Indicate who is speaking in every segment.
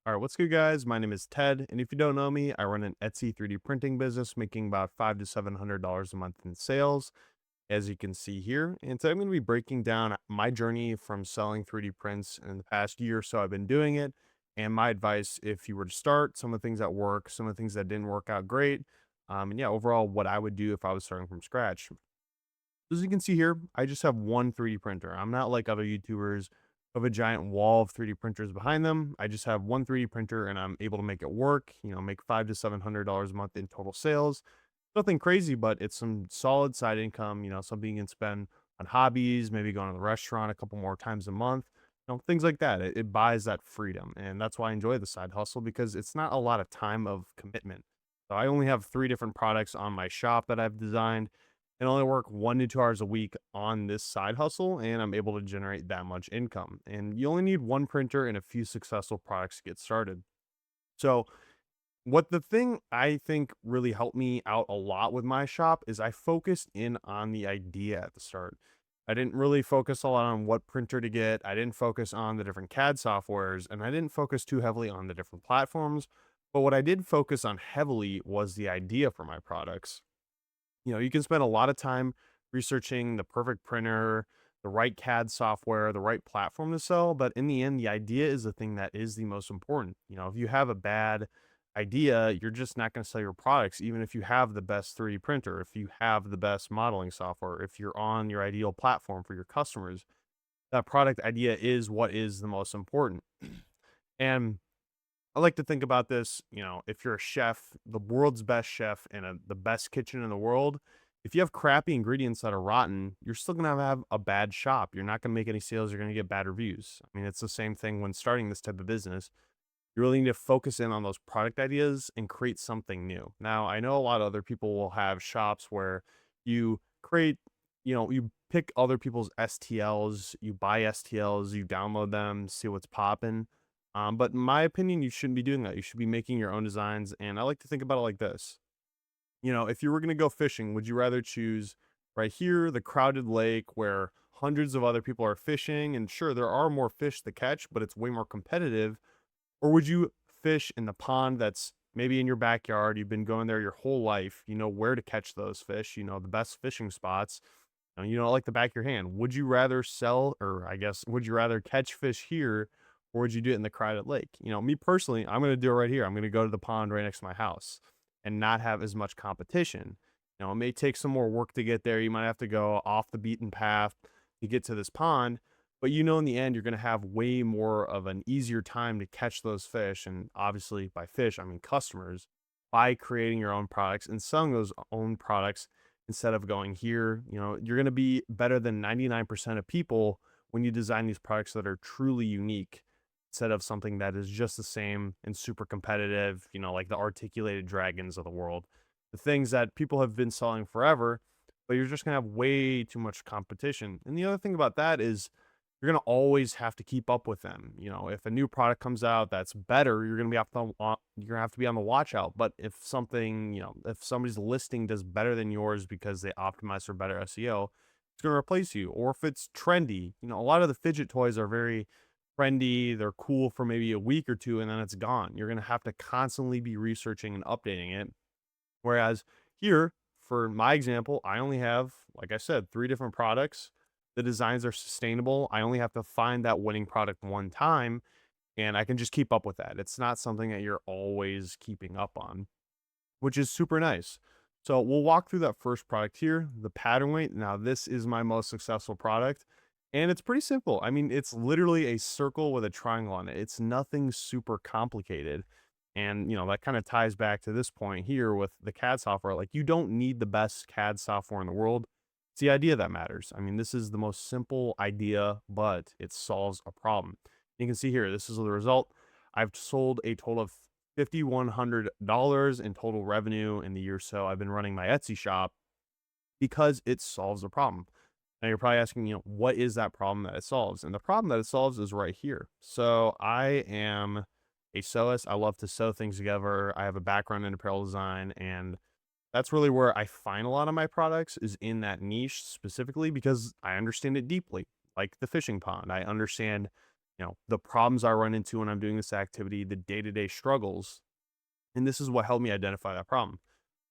Speaker 1: All right, what's good, guys? My name is Ted, and if you don't know me, I run an Etsy 3D printing business, making about $500 to $700 a month in sales, as you can see here. And today I'm going to be breaking down my journey from selling 3D prints in the past year or so I've been doing it, and my advice if you were to start, some of the things that work, some of the things that didn't work out great, and yeah, overall what I would do if I was starting from scratch. As you can see here, I just have one 3D printer. I'm not like other YouTubers who have a giant wall of 3D printers behind them. I just have one 3D printer and I'm able to make it work, make $500 to $700 a month in total sales. Nothing crazy, but it's some solid side income, something you can spend on hobbies, maybe going to the restaurant a couple more times a month, things like that. It buys that freedom. And that's why I enjoy the side hustle because it's not a lot of time of commitment. So I only have three different products on my shop that I've designed and only work 1 to 2 hours a week on this side hustle, and I'm able to generate that much income. And you only need one printer and a few successful products to get started. So, what the thing I think really helped me out a lot with my shop is I focused in on the idea at the start. I didn't really focus a lot on what printer to get. I didn't focus on the different CAD softwares, and I didn't focus too heavily on the different platforms. But what I did focus on heavily was the idea for my products. You can spend a lot of time researching the perfect printer, the right CAD software, the right platform to sell, but in the end, the idea is the thing that is the most important. If you have a bad idea, you're just not going to sell your products, even if you have the best 3D printer, if you have the best modeling software, if you're on your ideal platform for your customers. That product idea is what is the most important. And I like to think about this, if you're a chef, the world's best chef in the best kitchen in the world, if you have crappy ingredients that are rotten, you're still going to have a bad shop. You're not going to make any sales. You're going to get bad reviews. I mean, it's the same thing when starting this type of business. You really need to focus in on those product ideas and create something new. Now, I know a lot of other people will have shops where you create, you pick other people's STLs, you buy STLs, you download them, see what's popping. But in my opinion, you shouldn't be doing that. You should be making your own designs. And I like to think about it like this. If you were going to go fishing, would you rather choose right here, the crowded lake where hundreds of other people are fishing? And sure, there are more fish to catch, but it's way more competitive. Or would you fish in the pond that's maybe in your backyard? You've been going there your whole life. You know where to catch those fish, the best fishing spots. Like the back of your hand. Would you rather sell, or I guess, would you rather catch fish here, or would you do it in the crowded lake? Me personally, I'm going to do it right here. I'm going to go to the pond right next to my house and not have as much competition. It may take some more work to get there. You might have to go off the beaten path to get to this pond, but in the end, you're going to have way more of an easier time to catch those fish. And obviously, by fish, I mean customers, by creating your own products and selling those own products instead of going here. You're going to be better than 99% of people when you design these products that are truly unique instead of something that is just the same and super competitive, like the articulated dragons of the world, the things that people have been selling forever, but you're just going to have way too much competition. And the other thing about that is you're going to always have to keep up with them. If a new product comes out that's better, you're going to have to be on the watch out. But if something, if somebody's listing does better than yours because they optimize for better SEO, it's going to replace you. Or if it's trendy, a lot of the fidget toys are very trendy. They're cool for maybe a week or two and then it's gone. You're going to have to constantly be researching and updating it. Whereas here, for my example, I only have, like I said, three different products. The designs are sustainable. I only have to find that winning product one time and I can just keep up with that. It's not something that you're always keeping up on, which is super nice. So we'll walk through that first product here, the pattern weight. Now, this is my most successful product and it's pretty simple. I mean, it's literally a circle with a triangle on it. It's nothing super complicated. And, that kind of ties back to this point here with the CAD software. Like, you don't need the best CAD software in the world. It's the idea that matters. I mean, this is the most simple idea, but it solves a problem. You can see here, this is the result. I've sold a total of $5,100 in total revenue in the year so I've been running my Etsy shop because it solves a problem. Now you're probably asking, what is that problem that it solves? And the problem that it solves is right here. So I am a sewist. I love to sew things together. I have a background in apparel design, and that's really where I find a lot of my products is in that niche specifically because I understand it deeply. Like the fishing pond, I understand the problems I run into when I'm doing this activity, the day-to-day struggles, and this is what helped me identify that problem.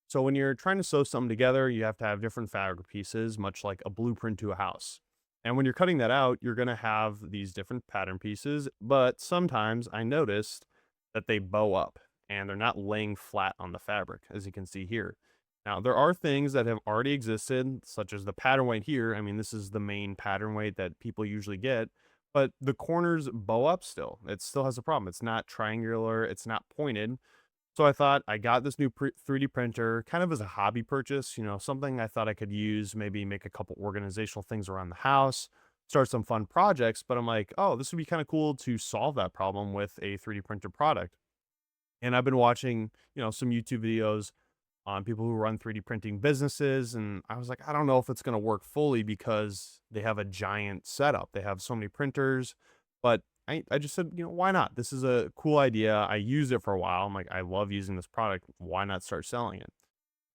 Speaker 1: So when you're trying to sew something together, you have to have different fabric pieces, much like a blueprint to a house. And when you're cutting that out, you're going to have these different pattern pieces, but sometimes I noticed that they bow up and they're not laying flat on the fabric, as you can see here. Now, there are things that have already existed, such as the pattern weight here. I mean, this is the main pattern weight that people usually get, but the corners bow up still. It still has a problem. It's not triangular, it's not pointed. So I thought I got this new 3D printer kind of as a hobby purchase, something I thought I could use, maybe make a couple organizational things around the house, start some fun projects. But I'm like, oh, this would be kind of cool to solve that problem with a 3D printer product. And I've been watching, some YouTube videos on people who run 3D printing businesses. And I was like, I don't know if it's going to work fully because they have a giant setup. They have so many printers, but I just said, why not? This is a cool idea. I used it for a while. I'm like, I love using this product. Why not start selling it?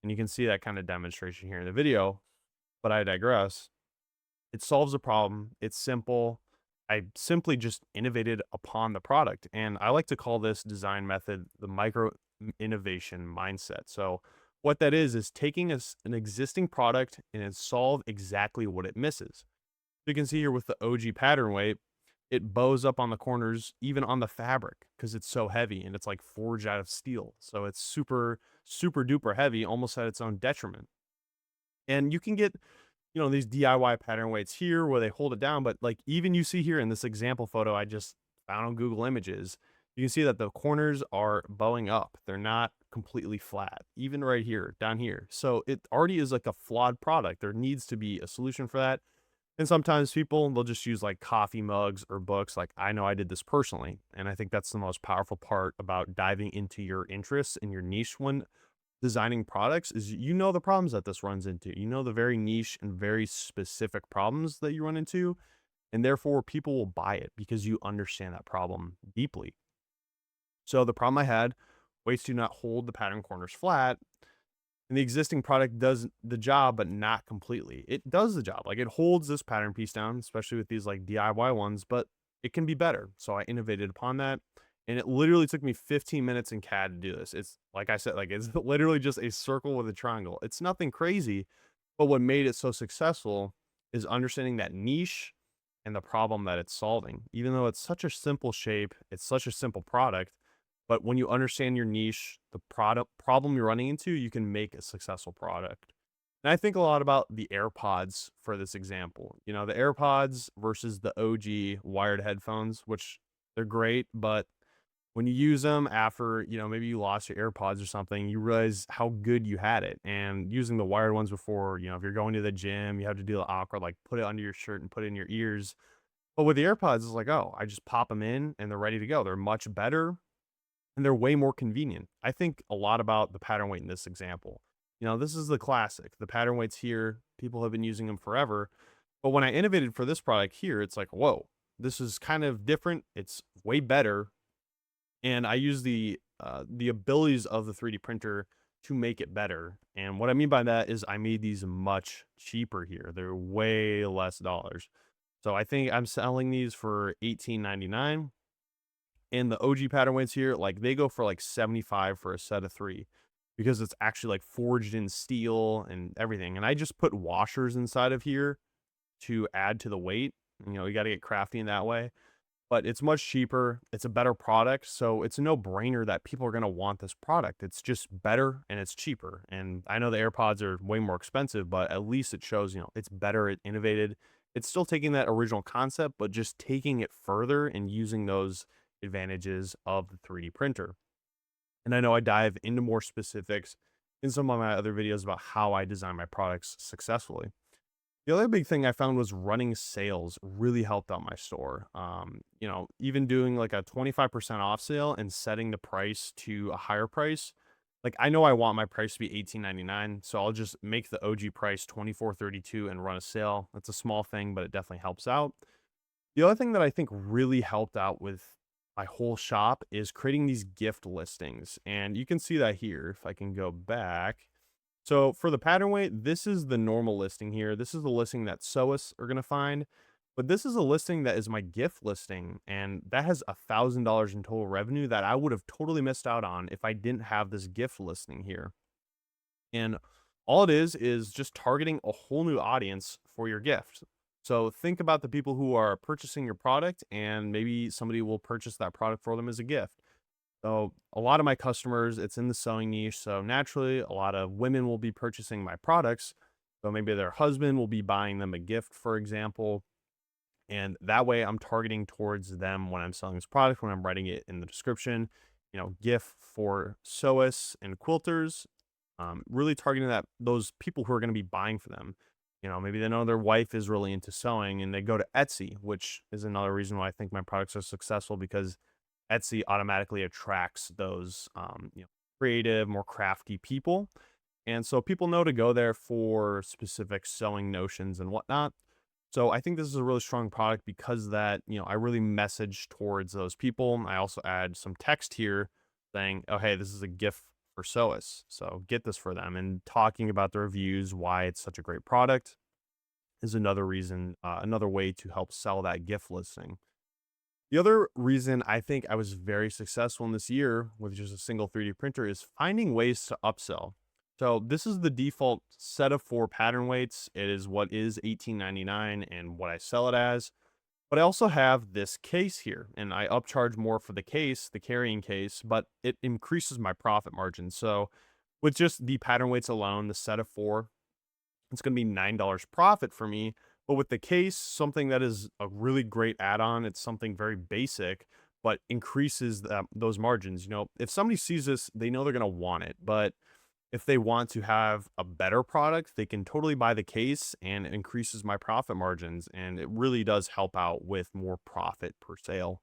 Speaker 1: And you can see that kind of demonstration here in the video, but I digress. It solves a problem. It's simple. I simply just innovated upon the product. And I like to call this design method the micro innovation mindset. So, what that is taking an existing product and then solve exactly what it misses. You can see here with the OG pattern weight, it bows up on the corners, even on the fabric, because it's so heavy and it's like forged out of steel. So, it's super, super duper heavy, almost at its own detriment. And you can get these DIY pattern weights here where they hold it down. But like even you see here in this example photo I just found on Google Images, you can see that the corners are bowing up. They're not completely flat, even right here, down here. So it already is like a flawed product. There needs to be a solution for that. And sometimes people, they'll just use like coffee mugs or books. Like I know I did this personally. And I think that's the most powerful part about diving into your interests and your niche when designing products is the problems that this runs into. The very niche and very specific problems that you run into, and therefore people will buy it because you understand that problem deeply. So the problem I had, weights do not hold the pattern corners flat, and the existing product does the job, but not completely. It does the job. Like it holds this pattern piece down, especially with these like DIY ones, but it can be better. So I innovated upon that. And it literally took me 15 minutes in CAD to do this. It's like I said, like it's literally just a circle with a triangle. It's nothing crazy, but what made it so successful is understanding that niche and the problem that it's solving. Even though it's such a simple shape, it's such a simple product, but when you understand your niche, the product problem you're running into, you can make a successful product. And I think a lot about the AirPods for this example. The AirPods versus the OG wired headphones, which they're great, but when you use them after, maybe you lost your AirPods or something, you realize how good you had it. And using the wired ones before, if you're going to the gym, you have to deal awkward, like put it under your shirt and put it in your ears. But with the AirPods, it's like, oh, I just pop them in and they're ready to go. They're much better and they're way more convenient. I think a lot about the pattern weight in this example. This is the classic. The pattern weights here, people have been using them forever. But when I innovated for this product here, it's like, whoa, this is kind of different. It's way better, and I use the abilities of the 3D printer to make it better. And what I mean by that is I made these much cheaper here. They're way less dollars. So I think I'm selling these for $18.99. And the OG pattern weights here, like they go for like 75 for a set of three because it's actually like forged in steel and everything. And I just put washers inside of here to add to the weight. You got to get crafty in that way, but it's much cheaper. It's a better product. So it's a no brainer that people are going to want this product. It's just better and it's cheaper. And I know the AirPods are way more expensive, but at least it shows, it's better, it innovated. It's still taking that original concept, but just taking it further and using those advantages of the 3D printer. And I know I dive into more specifics in some of my other videos about how I design my products successfully. The other big thing I found was running sales really helped out my store. Even doing like a 25% off sale and setting the price to a higher price. Like I know I want my price to be $18.99, so I'll just make the OG price $24.32 and run a sale. That's a small thing, but it definitely helps out. The other thing that I think really helped out with my whole shop is creating these gift listings. And you can see that here if I can go back. So for the pattern weight, this is the normal listing here. This is the listing that sewists are going to find. But this is a listing that is my gift listing, and that has $1,000 in total revenue that I would have totally missed out on if I didn't have this gift listing here. And all it is just targeting a whole new audience for your gift. So think about the people who are purchasing your product, and maybe somebody will purchase that product for them as a gift. So a lot of my customers, it's in the sewing niche. So naturally, a lot of women will be purchasing my products. So maybe their husband will be buying them a gift, for example. And that way I'm targeting towards them when I'm selling this product, when I'm writing it in the description, gift for sewists and quilters, really targeting those people who are going to be buying for them. Maybe they know their wife is really into sewing and they go to Etsy, which is another reason why I think my products are successful because Etsy automatically attracts those, creative, more crafty people. And so people know to go there for specific sewing notions and whatnot. So I think this is a really strong product because that, I really message towards those people. I also add some text here saying, oh, hey, this is a gift for sewists. So get this for them. And talking about the reviews, why it's such a great product is another reason, another way to help sell that gift listing. The other reason I think I was very successful in this year with just a single 3D printer is finding ways to upsell. So this is the default set of 4 pattern weights. It is what is $18.99 and what I sell it as. But I also have this case here and I upcharge more for the case, the carrying case, but it increases my profit margin. So with just the pattern weights alone, the set of 4, it's going to be $9 profit for me. But with the case, something that is a really great add-on, it's something very basic, but increases those margins. If somebody sees this, they know they're going to want it. But if they want to have a better product, they can totally buy the case and it increases my profit margins. And it really does help out with more profit per sale.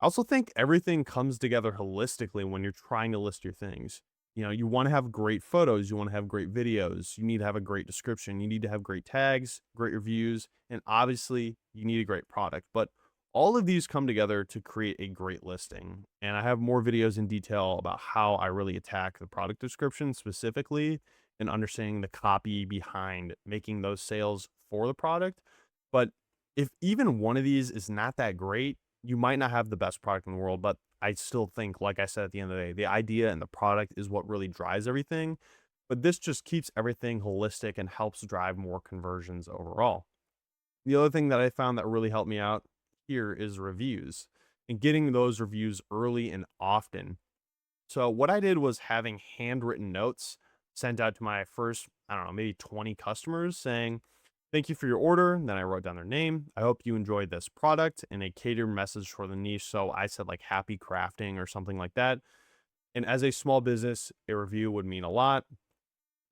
Speaker 1: I also think everything comes together holistically when you're trying to list your things. You want to have great photos, you want to have great videos, you need to have a great description, you need to have great tags, great reviews, and obviously you need a great product. But all of these come together to create a great listing. And I have more videos in detail about how I really attack the product description specifically and understanding the copy behind making those sales for the product. But if even one of these is not that great, you might not have the best product in the world, but I still think, like I said at the end of the day, the idea and the product is what really drives everything. But this just keeps everything holistic and helps drive more conversions overall. The other thing that I found that really helped me out here is reviews and getting those reviews early and often. So what I did was having handwritten notes sent out to my first, I don't know, maybe 20 customers saying, thank you for your order. And then I wrote down their name. I hope you enjoyed this product and a catered message for the niche. So I said like happy crafting or something like that. And as a small business, a review would mean a lot.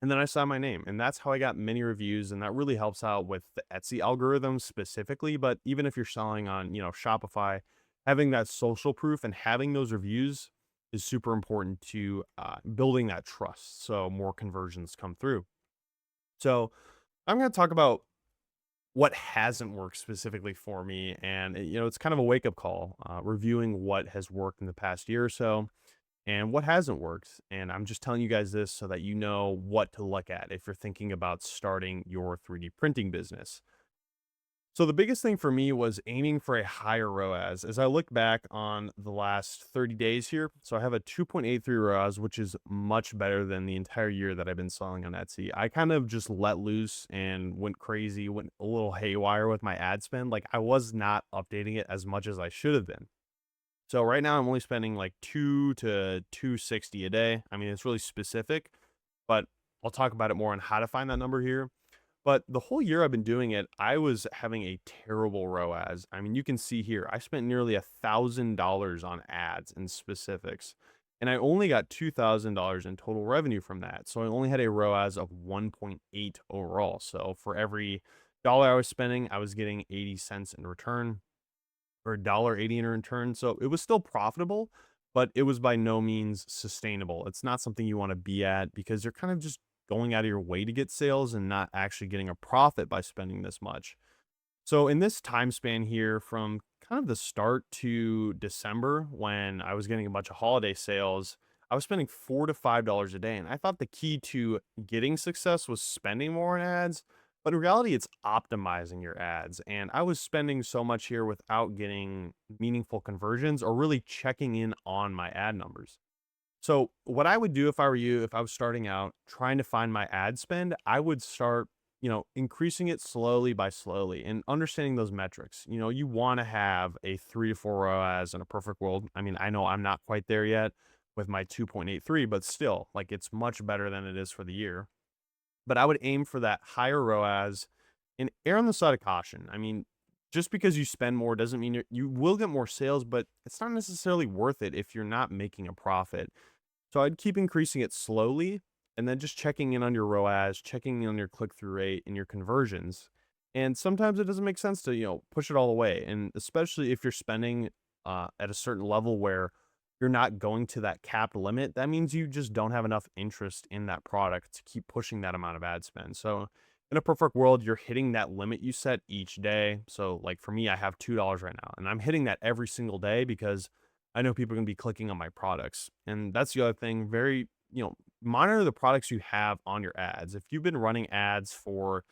Speaker 1: And then I saw my name, and that's how I got many reviews. And that really helps out with the Etsy algorithm specifically. But even if you're selling on, Shopify, having that social proof and having those reviews is super important to building that trust. So more conversions come through. So I'm going to talk about what hasn't worked specifically for me. And, it's kind of a wake up call, reviewing what has worked in the past year or so and what hasn't worked. And I'm just telling you guys this so that you know what to look at if you're thinking about starting your 3D printing business. So the biggest thing for me was aiming for a higher ROAS. As I look back on the last 30 days here, so I have a 2.83 ROAS, which is much better than the entire year that I've been selling on Etsy. I kind of just let loose and went crazy, went a little haywire with my ad spend. Like I was not updating it as much as I should have been. So right now I'm only spending like 2 to 260 a day. I mean, it's really specific, but I'll talk about it more on how to find that number here. But the whole year I've been doing it, I was having a terrible ROAS. I mean, you can see here, I spent nearly $1,000 on ads and specifics, and I only got $2,000 in total revenue from that. So I only had a ROAS of 1.8 overall. So for every dollar I was spending, I was getting 80 cents in return or $1.80 in return. So it was still profitable, but it was by no means sustainable. It's not something you want to be at because you're kind of just going out of your way to get sales and not actually getting a profit by spending this much. So in this time span here from kind of the start to December when I was getting a bunch of holiday sales, I was spending $4 to $5 a day. And I thought the key to getting success was spending more on ads, But in reality, it's optimizing your ads. And I was spending so much here without getting meaningful conversions or really checking in on my ad numbers. So, what I would do if I were you, if I was starting out trying to find my ad spend, I would start, increasing it slowly by slowly and understanding those metrics. You want to have a 3 to 4 ROAS in a perfect world. I mean, I know I'm not quite there yet with my 2.83, but still, like it's much better than it is for the year. But I would aim for that higher ROAS and err on the side of caution. I mean, just because you spend more doesn't mean you will get more sales, but it's not necessarily worth it if you're not making a profit. So I'd keep increasing it slowly and then just checking in on your ROAS, checking in on your click through rate and your conversions. And sometimes it doesn't make sense to, push it all away. And especially if you're spending at a certain level where you're not going to that capped limit, that means you just don't have enough interest in that product to keep pushing that amount of ad spend. So in a perfect world, you're hitting that limit you set each day. So like for me, I have $2 right now and I'm hitting that every single day because I know people are gonna be clicking on my products. And that's the other thing, very, monitor the products you have on your ads. If you've been running ads for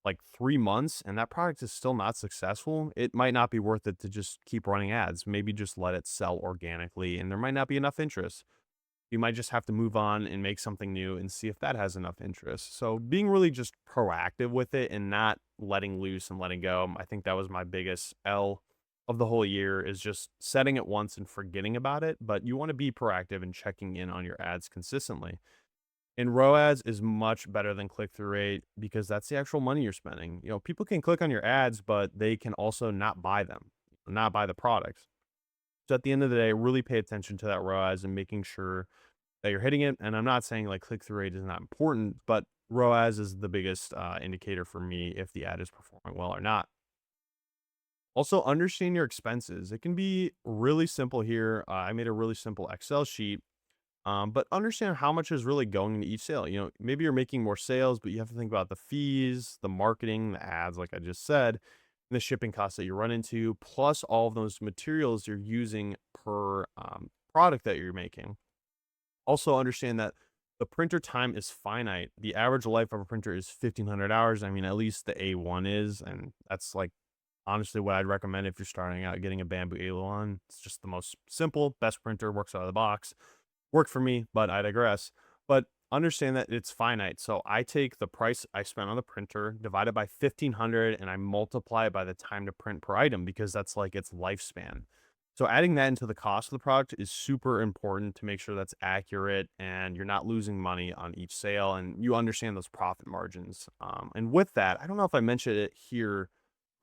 Speaker 1: like 3 months and that product is still not successful, it might not be worth it to just keep running ads. Maybe just let it sell organically and there might not be enough interest. You might just have to move on and make something new and see if that has enough interest. So being really just proactive with it and not letting loose and letting go. I think that was my biggest L of the whole year is just setting it once and forgetting about it. But you want to be proactive and checking in on your ads consistently. And ROAS is much better than click through rate because that's the actual money you're spending. People can click on your ads, but they can also not buy them, not buy the products. So at the end of the day, really pay attention to that ROAS and making sure that you're hitting it. And I'm not saying like click through rate is not important, but ROAS is the biggest indicator for me if the ad is performing well or not. Also, understand your expenses. It can be really simple here. I made a really simple Excel sheet, but understand how much is really going into each sale. Maybe you're making more sales, but you have to think about the fees, the marketing, the ads, like I just said, and the shipping costs that you run into, plus all of those materials you're using per product that you're making. Also understand that the printer time is finite. The average life of a printer is 1,500 hours. I mean, at least the A1 is, and that's like honestly what I'd recommend if you're starting out getting a Bamboo A1. It's just the most simple, best printer, works out of the box. Worked for me, but I digress. But understand that it's finite. So I take the price I spent on the printer, divide it by 1,500, and I multiply it by the time to print per item because that's like its lifespan. So adding that into the cost of the product is super important to make sure that's accurate and you're not losing money on each sale and you understand those profit margins. And with that, I don't know if I mentioned it here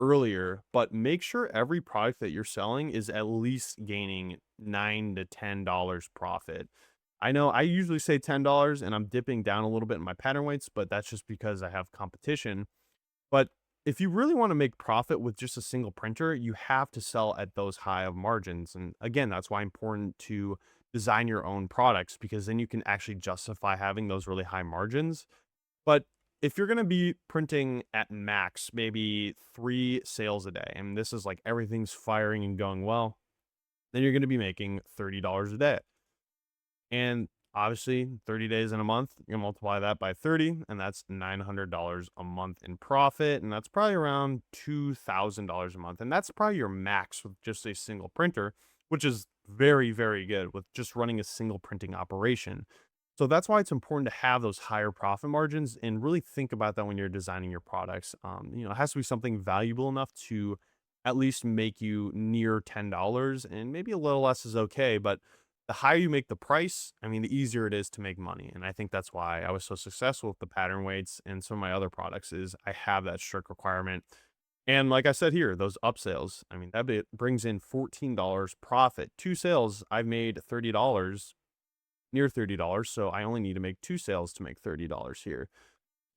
Speaker 1: earlier, but make sure every product that you're selling is at least gaining $9 to $10 profit. I know I usually say $10 and I'm dipping down a little bit in my pattern weights, but that's just because I have competition. But if you really want to make profit with just a single printer, you have to sell at those high of margins. And again, that's why it's important to design your own products because then you can actually justify having those really high margins. But if you're going to be printing at max, maybe 3 sales a day, and this is like everything's firing and going well, then you're going to be making $30 a day. And obviously, 30 days in a month, you multiply that by 30, and that's $900 a month in profit. And that's probably around $2,000 a month. And that's probably your max with just a single printer, which is very, very good with just running a single printing operation. So that's why it's important to have those higher profit margins and really think about that when you're designing your products. It has to be something valuable enough to at least make you near $10 and maybe a little less is okay. But the higher you make the price, I mean, the easier it is to make money. And I think that's why I was so successful with the pattern weights and some of my other products is I have that strict requirement. And like I said here, those upsales, I mean, brings in $14 profit. 2 sales, I've made $30, near $30. So I only need to make 2 sales to make $30 here.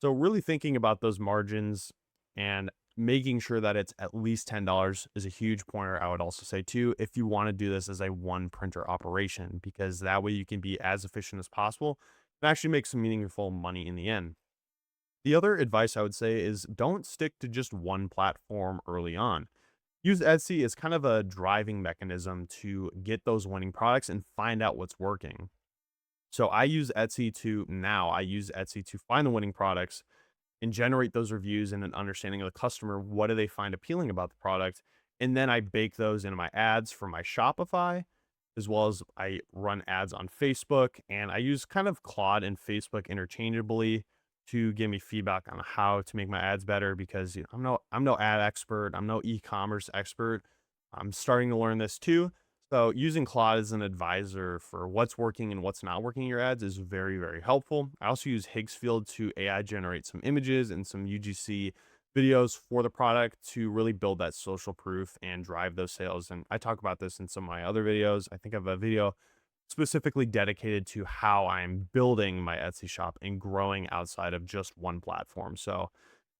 Speaker 1: So really thinking about those margins and making sure that it's at least $10 is a huge pointer. I would also say too, if you want to do this as a one printer operation, because that way you can be as efficient as possible and actually make some meaningful money in the end. The other advice I would say is don't stick to just one platform early on. Use Etsy as kind of a driving mechanism to get those winning products and find out what's working. So I use Etsy to find the winning products and generate those reviews and an understanding of the customer. What do they find appealing about the product? And then I bake those into my ads for my Shopify, as well as I run ads on Facebook. And I use kind of Claude and Facebook interchangeably to give me feedback on how to make my ads better because I'm no ad expert, I'm no e-commerce expert. I'm starting to learn this too. So using Claude as an advisor for what's working and what's not working in your ads is very, very helpful. I also use Higgsfield to AI generate some images and some UGC videos for the product to really build that social proof and drive those sales. And I talk about this in some of my other videos. I think I have a video specifically dedicated to how I'm building my Etsy shop and growing outside of just one platform. So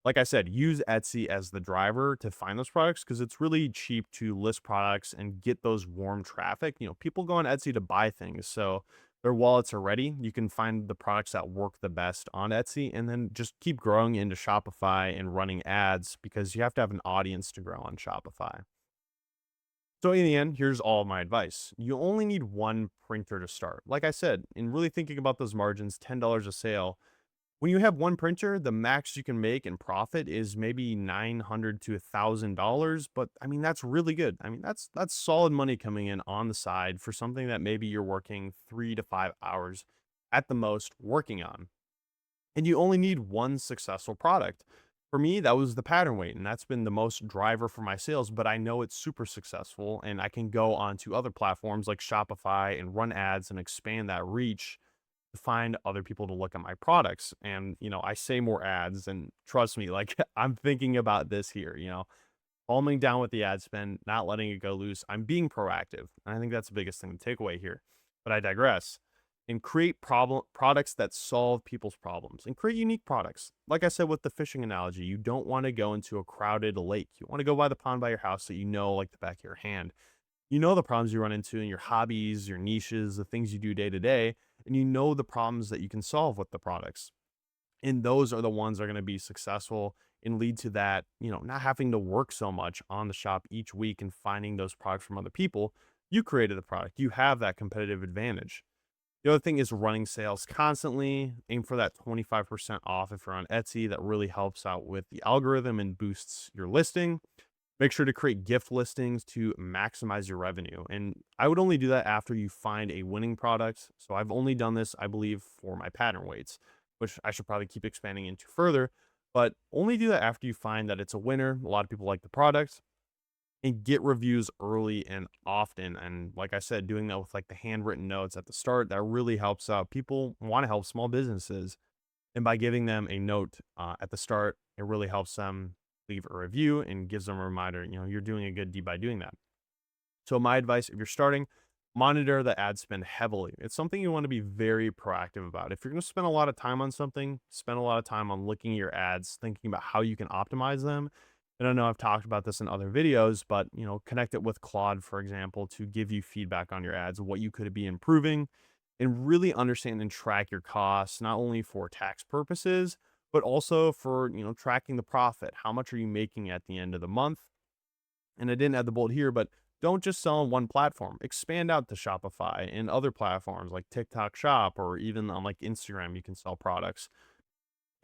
Speaker 1: like I said, use Etsy as the driver to find those products because it's really cheap to list products and get those warm traffic. People go on Etsy to buy things. So their wallets are ready. You can find the products that work the best on Etsy and then just keep growing into Shopify and running ads because you have to have an audience to grow on Shopify. So in the end, here's all my advice. You only need one printer to start. Like I said, in really thinking about those margins, $10 a sale, when you have one printer, the max you can make in profit is maybe $900 to $1,000, but I mean that's really good. I mean that's solid money coming in on the side for something that maybe you're working 3 to 5 hours at the most working on. And you only need one successful product. For me, that was the pattern weight, and that's been the most driver for my sales, but I know it's super successful and I can go on to other platforms like Shopify and run ads and expand that reach to find other people to look at my products. And, I say more ads and trust me, like I'm thinking about this here, calming down with the ad spend, not letting it go loose. I'm being proactive. And I think that's the biggest thing to take away here. But I digress. And create products that solve people's problems and create unique products. Like I said with the fishing analogy, you don't want to go into a crowded lake. You want to go by the pond by your house that you know like the back of your hand. You know the problems you run into in your hobbies, your niches, the things you do day to day, and you know the problems that you can solve with the products. And those are the ones that are going to be successful and lead to that, not having to work so much on the shop each week and finding those products from other people. You created the product. You have that competitive advantage. The other thing is running sales constantly. Aim for that 25% off if you're on Etsy. That really helps out with the algorithm and boosts your listing. Make sure to create gift listings to maximize your revenue. And I would only do that after you find a winning product. So I've only done this, I believe, for my pattern weights, which I should probably keep expanding into further. But only do that after you find that it's a winner. A lot of people like the product and get reviews early and often. And like I said, doing that with like the handwritten notes at the start, that really helps out. People want to help small businesses. And by giving them a note at the start, it really helps them leave a review and gives them a reminder, you're doing a good deed by doing that. So my advice, if you're starting, monitor the ad spend heavily. It's something you want to be very proactive about. If you're going to spend a lot of time on something, spend a lot of time on looking at your ads, thinking about how you can optimize them. And I know I've talked about this in other videos, but connect it with Claude, for example, to give you feedback on your ads, what you could be improving, and really understand and track your costs, not only for tax purposes, but also for, tracking the profit. How much are you making at the end of the month? And I didn't add the bullet here, but don't just sell on one platform. Expand out to Shopify and other platforms like TikTok Shop or even on like Instagram, you can sell products.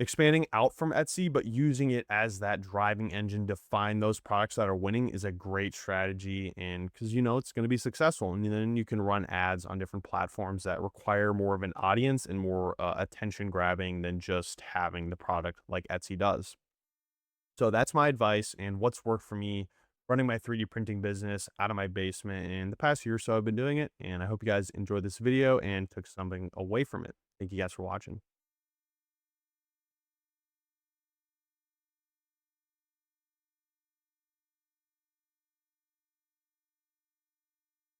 Speaker 1: Expanding out from Etsy, but using it as that driving engine to find those products that are winning is a great strategy. And because it's going to be successful. And then you can run ads on different platforms that require more of an audience and more attention grabbing than just having the product like Etsy does. So that's my advice and what's worked for me running my 3D printing business out of my basement. In the past year or so, I've been doing it. And I hope you guys enjoyed this video and took something away from it. Thank you guys for watching.